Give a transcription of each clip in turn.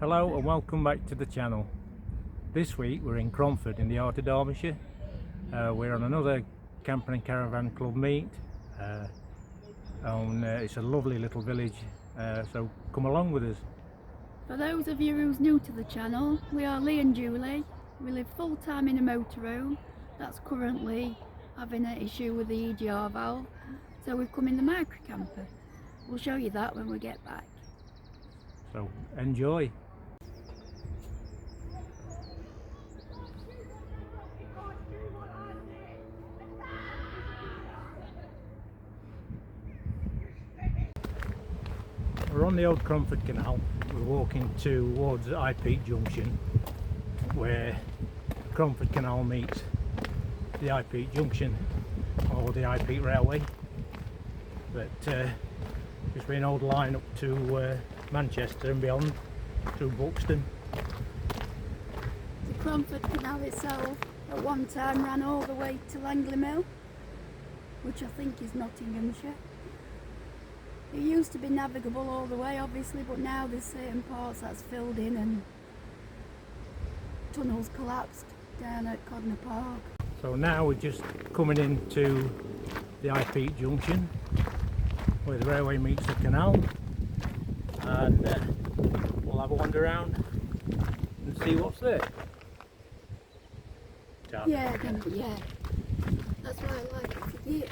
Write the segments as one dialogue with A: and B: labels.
A: Hello and welcome back to the channel. This week we're in Cromford in the heart of Derbyshire. We're on another camping and caravan club meet. It's a lovely little village, so come along with us.
B: For those of you who's new to the channel, we are Lee and Julie. We live full time in a motorhome that's currently having an issue with the EGR valve, so we've come in the micro camper. We'll show you that when we get back.
A: So enjoy. We're on the old Cromford Canal. We're walking towards High Peak Junction, where the Cromford Canal meets the High Peak Junction or the High Peak Railway. But just be an old line up to Manchester and beyond through Buxton.
B: The Cromford Canal itself at one time ran all the way to Langley Mill, which I think is Nottinghamshire. It used to be navigable all the way, obviously, but now there's certain parts that's filled in and tunnels collapsed down at Codner Park.
A: So now we're just coming into the High Peak Junction, where the railway meets the canal, and we'll have a wander around and see what's there.
B: Yeah, that's why I like it here.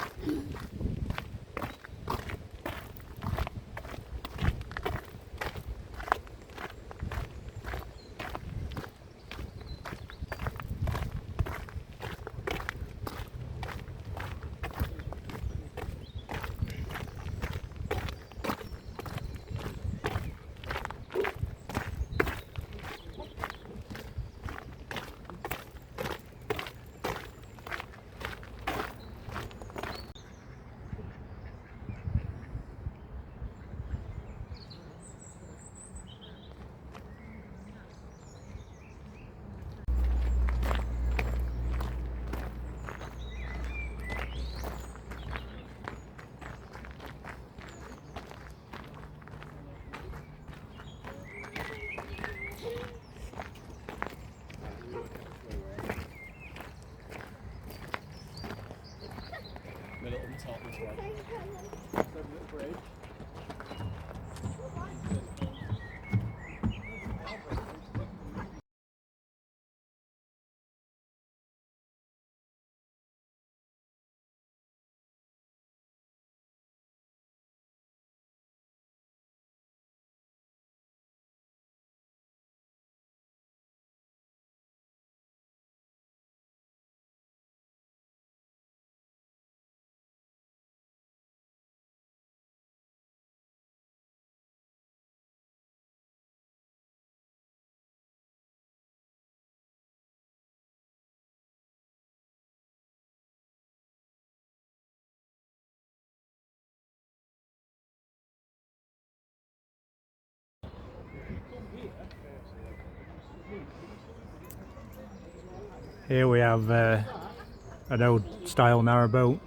A: Here we have an old style narrowboat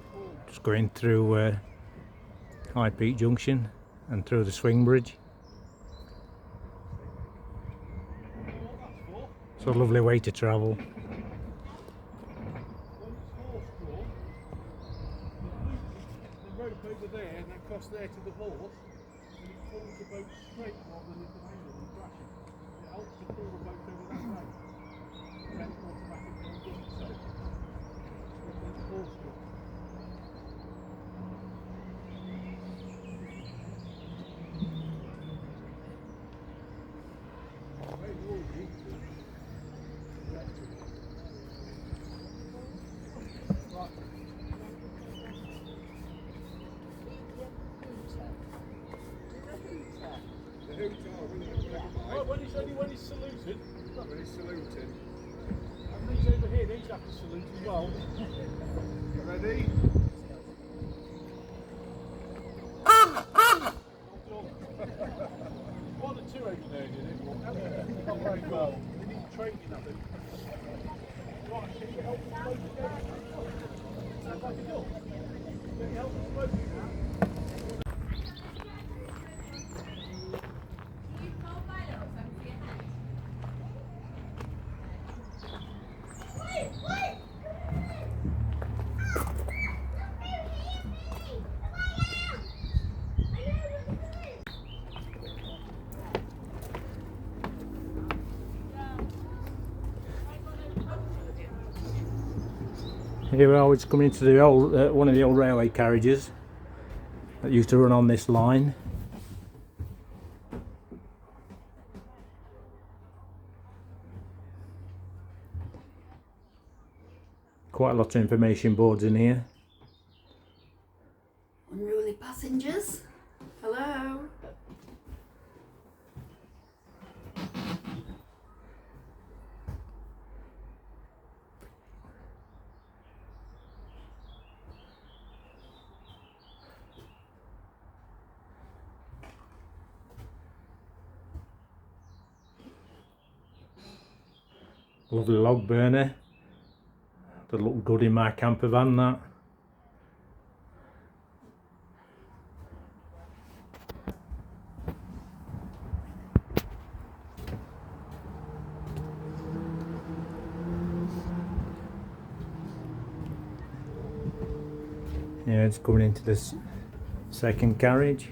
A: just going through High Peak Junction and through the swing bridge. It's a lovely way to travel.
C: The rope over there and across there to the horse, and it pulls the boat straight rather than it angle and crashing. It helps to pull the boat over that way. Then automatically does so. With the horse draw. When he's saluted. When he's saluted. And these over here, these have to salute as well. You ready? One or two over there did it. Not very well. They need training, I think. Right, can you help us both again? Sounds like a dog. Can you help us both now?
A: Here we are, it's coming into the old one of the old railway carriages that used to run on this line. Quite a lot of information boards in here.
B: Unruly passengers. Hello.
A: Lovely log burner. That look good in my camper van, that. Yeah, it's coming into this second carriage.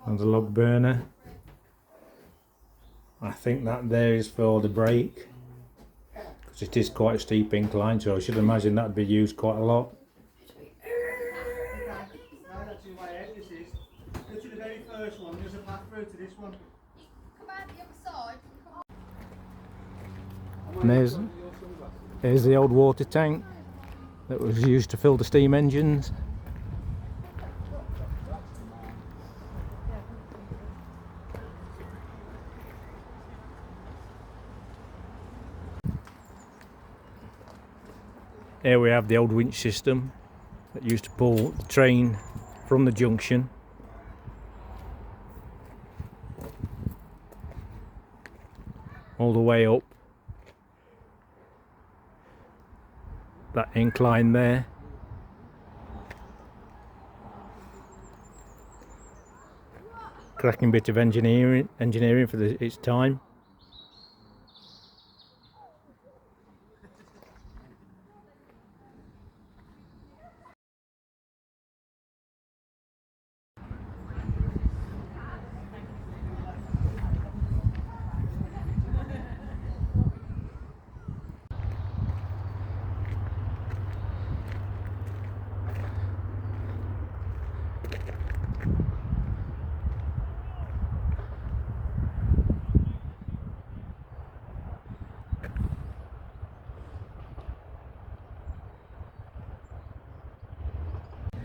A: And the log burner. I think that there is for the brake, because it is quite a steep incline, so I should imagine that'd be used quite a lot.
C: That's in my head, this is. Go to the very first one, there's a path through to this one.
B: Come out the other side.
A: And there's the old water tank that was used to fill the steam engines. Here we have the old winch system that used to pull the train from the junction. All the way up that incline there. Cracking bit of engineering for its time.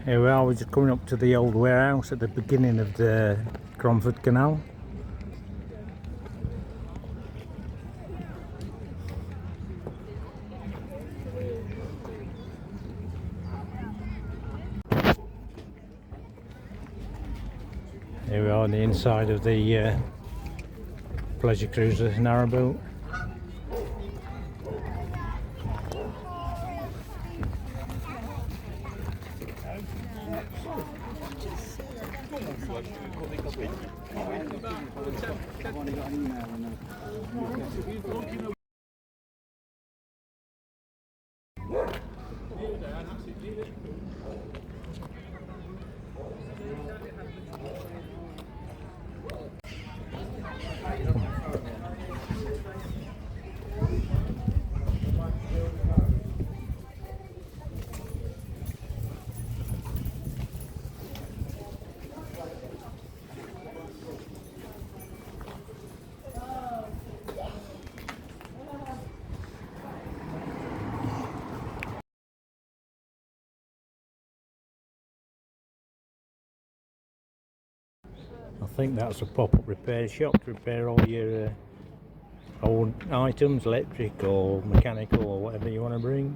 A: Here we are, we're just coming up to the old warehouse at the beginning of the Cromford Canal. Here we are on the inside of the pleasure cruiser narrowboat. I think that's a pop-up repair shop to repair all your old items, electric or mechanical or whatever you want to bring.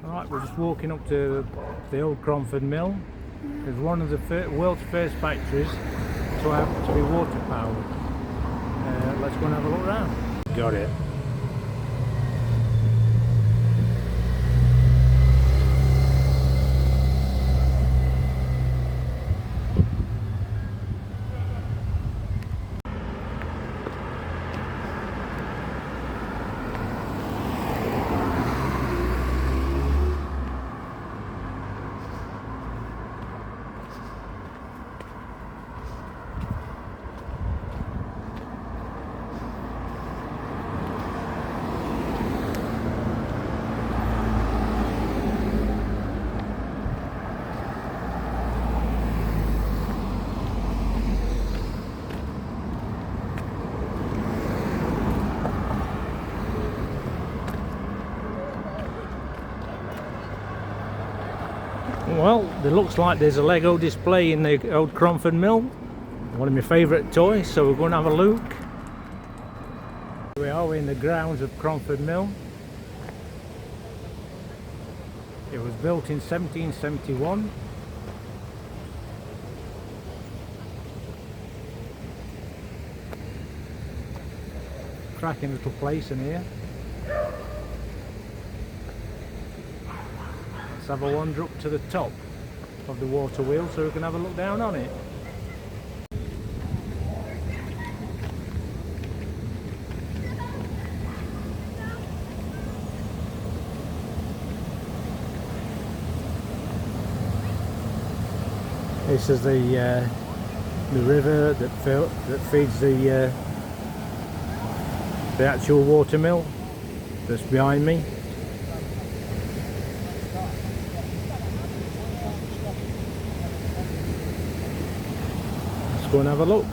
A: Alright, we're just walking up to the old Cromford mill. It's one of the world's first factories to be water powered. Let's go and have a look around. Got it. Well, it looks like there's a Lego display in the old Cromford mill. One of my favourite toys, so we're going to have a look. Here we are in the grounds of Cromford Mill. It was built in 1771. Cracking little place in here. Let's have a wander up to the top of the water wheel so we can have a look down on it. This is the river that feeds the actual water mill that's behind me. Let's go and have a look.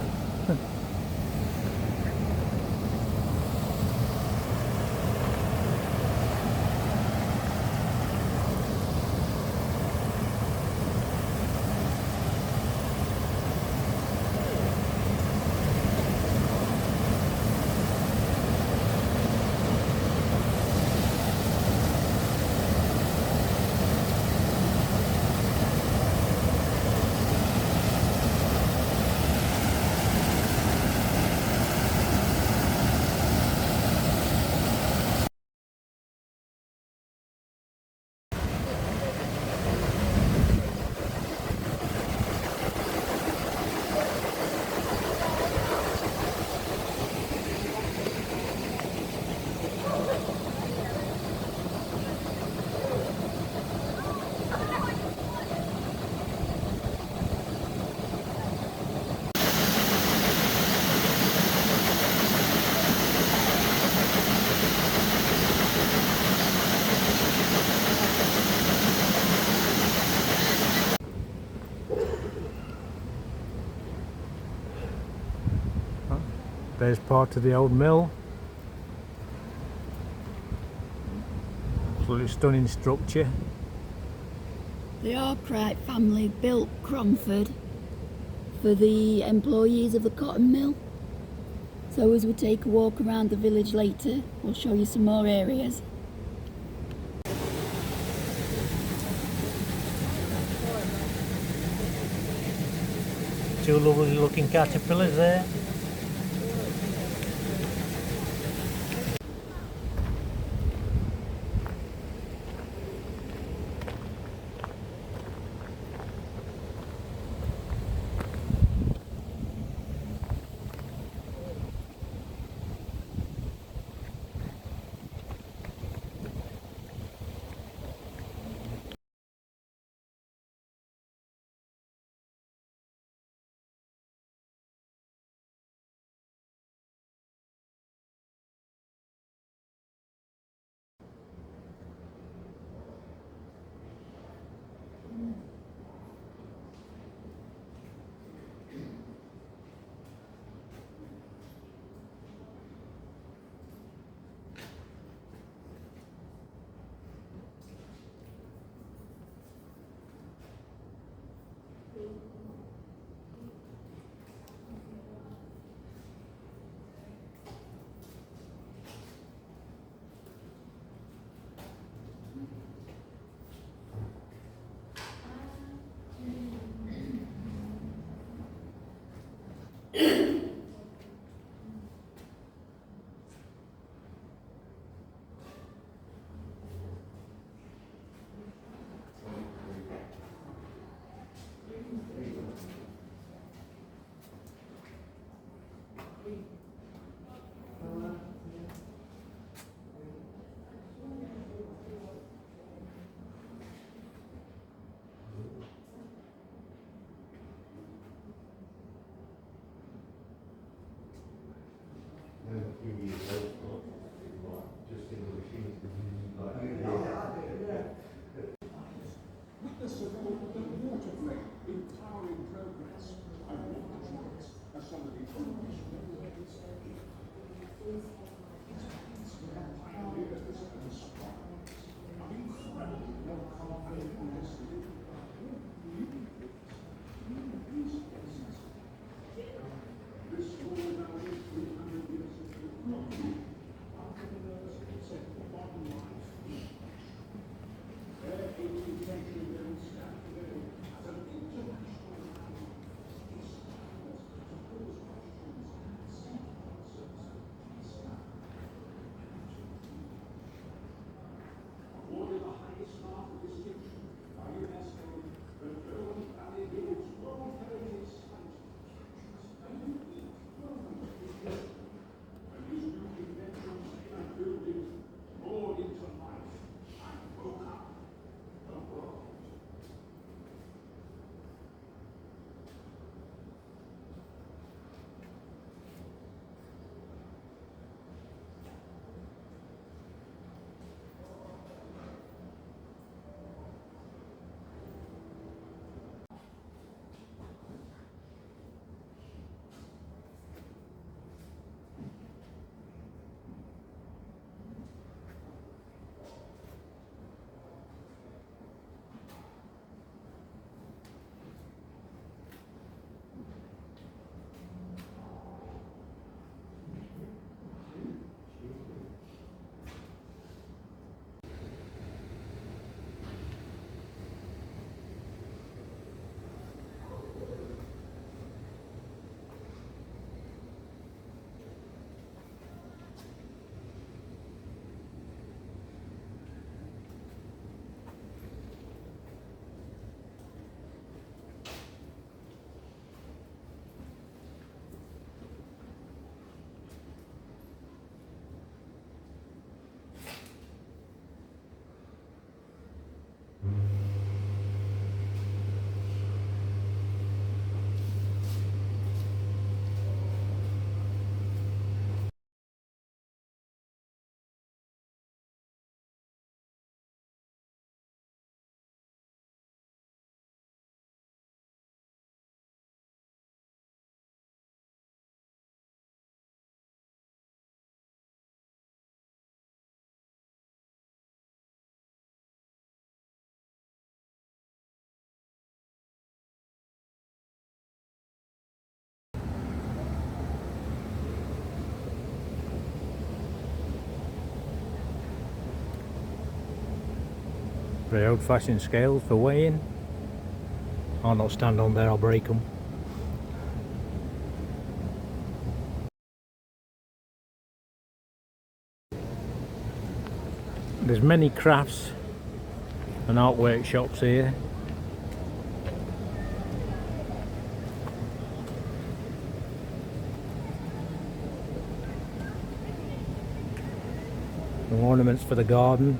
A: There's part of the old mill. Absolutely stunning structure.
B: The Arkwright family built Cromford for the employees of the cotton mill. So as we take a walk around the village later, we'll show you some more areas.
A: Two lovely looking caterpillars there. Very old fashioned scales for weighing. I'll not stand on there, I'll break them. There's many crafts and art workshops here. And ornaments for the garden.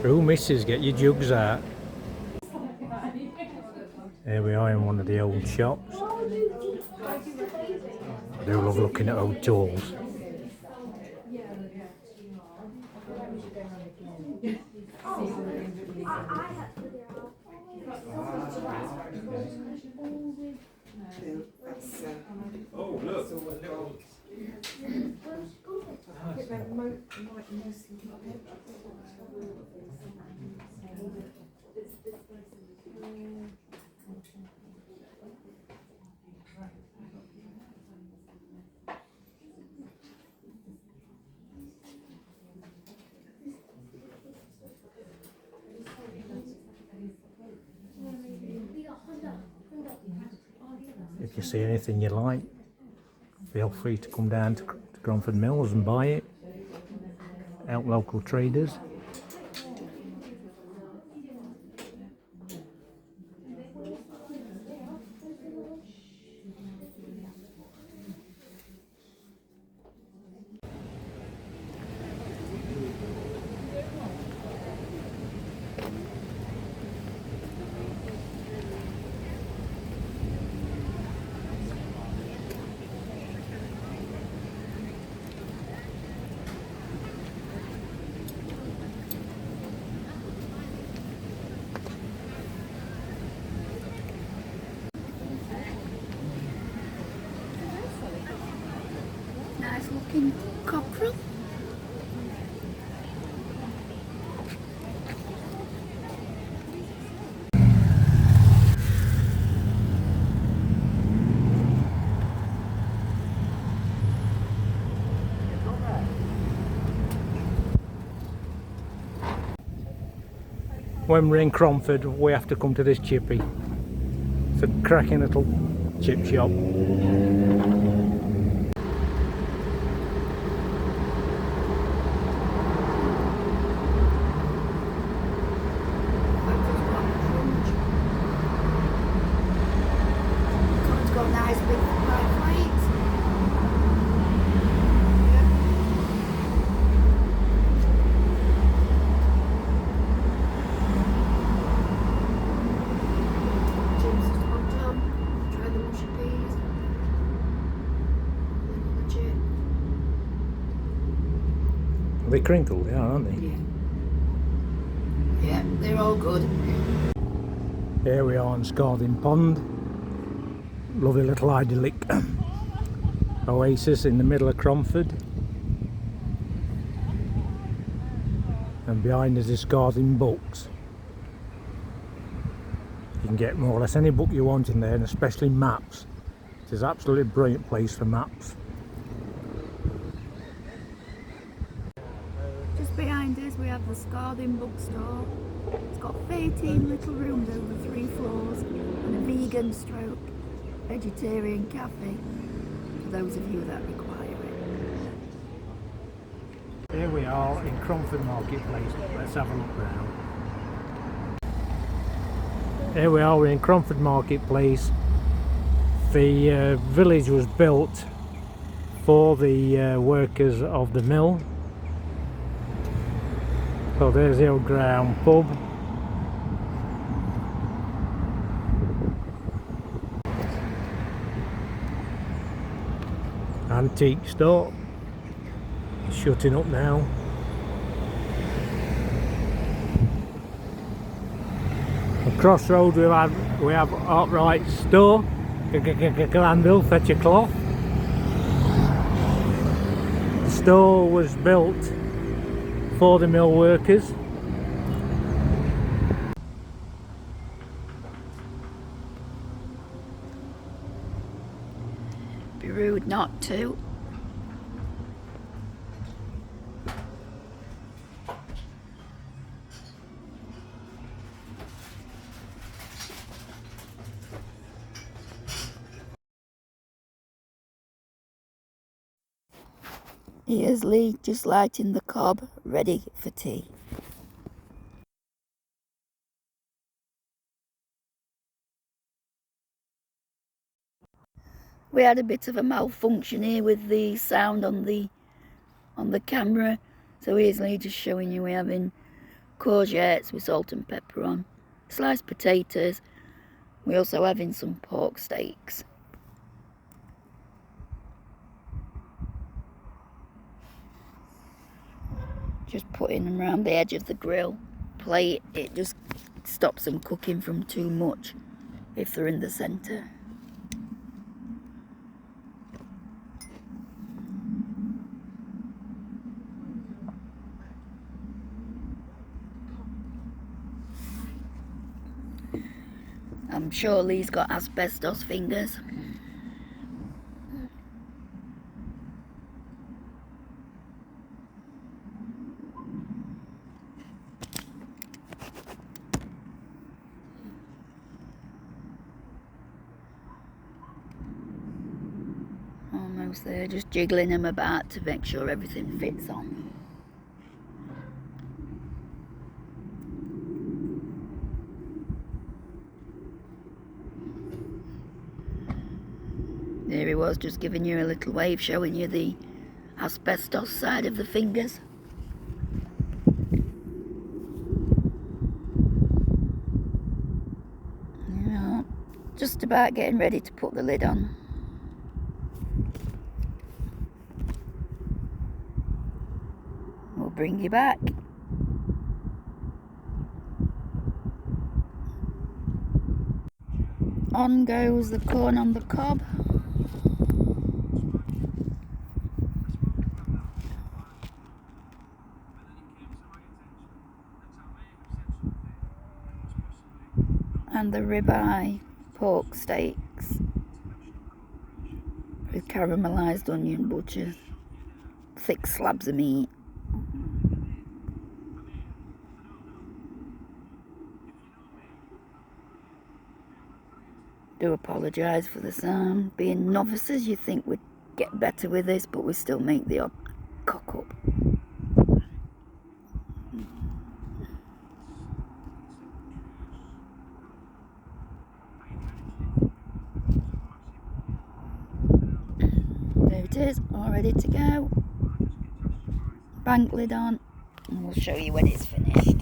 A: True missus, get your jugs out. Here we are in one of the old shops. I do love looking at old tools.
C: Oh, look.
A: If you see anything you like, feel free to come down to Cromford Mills and buy it. Help local traders.
B: Nice looking cockerel.
A: When we're in Cromford, we have to come to this chippy. It's a cracking little chip shop.
B: It's got nice big white plates. Chips, hot jam, try the mushy peas. Another chip.
A: Are they crinkled? They are, aren't they?
B: Yeah, they're all good.
A: Here we are on Scalding Pond. Lovely little idyllic oasis in the middle of Cromford. And behind us is Scalding Books. You can get more or less any book you want in there, and especially maps. It is absolutely a brilliant place for maps.
B: Just behind us we have the Scalding bookstore. It's got 13 little rooms over 3 floors and a vegan stroke vegetarian cafe for those of you that require it.
A: Here we are in Cromford Marketplace. Let's have a look round. Here we are, we're in Cromford Marketplace. The village was built for the workers of the mill. So there's the old ground pub. Antique store. Shutting up now. Across road we have Arkwright's store, Glanville, fetch a cloth. The store was built for the mill workers.
B: Be rude not to. Here's Lee just lighting the cob, ready for tea. We had a bit of a malfunction here with the sound on the camera, so here's Lee just showing you we're having courgettes with salt and pepper on, sliced potatoes. We're also having some pork steaks. Just putting them around the edge of the grill plate, it just stops them cooking from too much if they're in the centre. I'm sure Lee's got asbestos fingers. Almost there, just jiggling them about to make sure everything fits on. There he was, just giving you a little wave, showing you the asbestos side of the fingers. Yeah, just about getting ready to put the lid on. We'll bring you back. On goes the corn on the cob. And the ribeye pork steaks with caramelised onion butchers, thick slabs of meat. Do apologise for the sound. Being novices, you think we'd get better with this, but we still make the odd cock up. There it is, all ready to go. Bank lid on, and we'll show you when it's finished.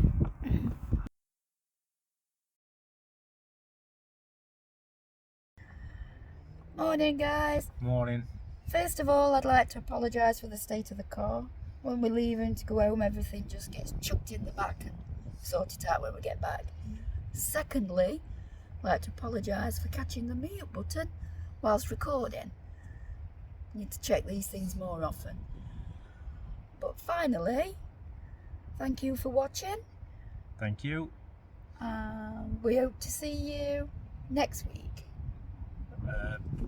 B: Morning, guys.
A: Morning.
B: First of all, I'd like to apologise for the state of the car. When we're leaving to go home, everything just gets chucked in the back and sort it out when we get back. Secondly, I'd like to apologise for catching the mute button whilst recording. Need to check these things more often. But finally, thank you for watching.
A: Thank you.
B: We hope to see you next week.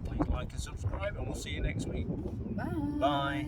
A: Please like and subscribe, and we'll see you next week.
B: Bye.
A: Bye.